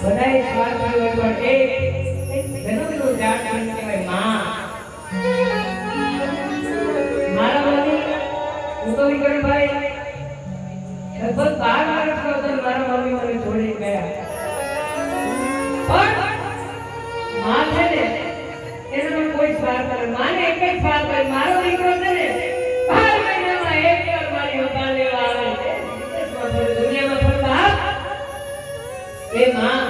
બધાય સ્વાદ હોય પણ એક જન્મનું જાત કહેવાય માં. મારા મમ્મી ઉદયકરણભાઈ લગભગ 12 વર્ષનો હતો મારા મમ્મી મને છોડી ગયા. પણ માં છે ને એનો કોઈ સ્વાર્થ નથી. માને એક જ સ્વાર્થ હોય, મારો દીકરો છે ને 12 મહિનામાં એક વાર મારી ઉપાડ લેવા આવે છે. દુનિયામાં ફરતા એ માં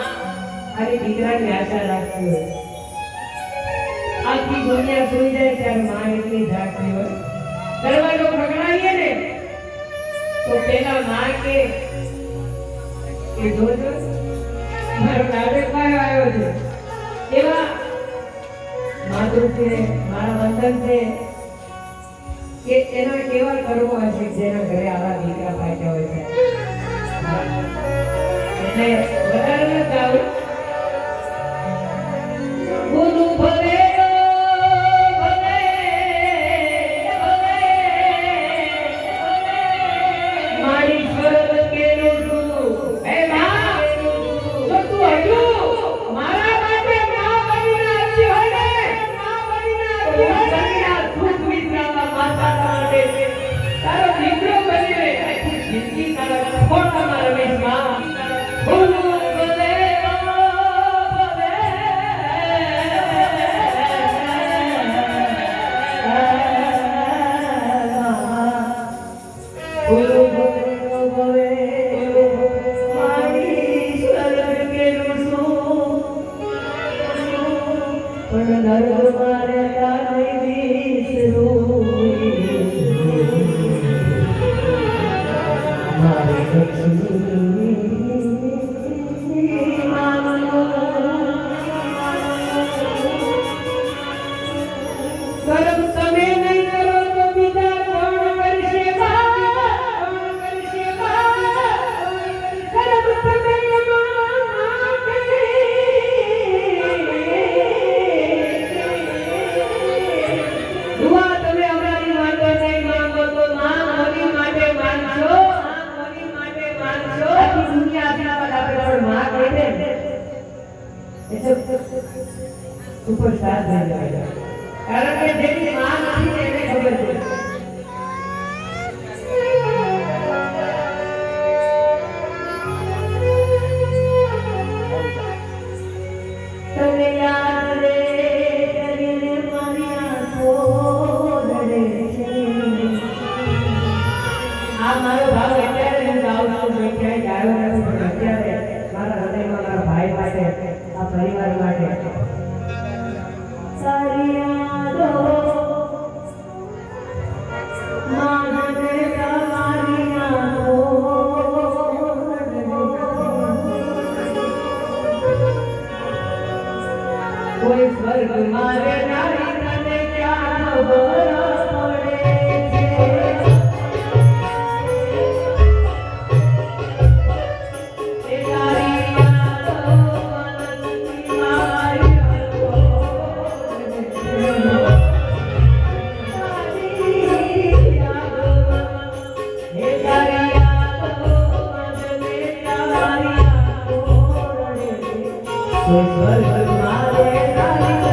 આની દીકરાની આશા રાખતી હોય. આખી દુનિયા સુઈ જાય ત્યારે માં એટલી જાગતી હોય. દરવાજો ખખડાવીએ ને તો પેલા માં કે જોજો મારો નાગરિકભાઈ આવ્યો છે. એવા માતૃ છે, મારા વંદન છે કે એના કેવા કર્મો હશે જેના ઘરે આવા દીકરા પાક્યા હોય છે. એટલે વધારે ન જાઉં. ગુરુ ભલે મારી સ્વર્ગ કેરું તું હે માં, જો તું હજુ મારા માટે માં બનીને આવી હોય ને, માં બનીને આવી હોય ને, સુખ વિશ્રામમાં માતા માટે તારો દીકરો બનીને જિંદગી તારા ખોટામાં રમેશ માં. ગુરુ ભલે સુપરસ્ટાર થઈ જાય. કારણ કે જેની માં નથી એને ખબર છે. તને યાદ રે કરીને મારી આંખો રડે છે. આ મારો ભાવ અત્યારે હું ગાઉં છું, ક્યાંય ગાયો નથી, પણ અત્યારે મારા હૃદયમાં મારા ભાઈ માટે, આ પરિવાર માટે સારી યાદો માનને તમારી આંખો કોઈ સ્વર્ગ મારે નારી તને ક્યાં ખબર પડે છે. કોઈ સ્વર્ગ મારે નારી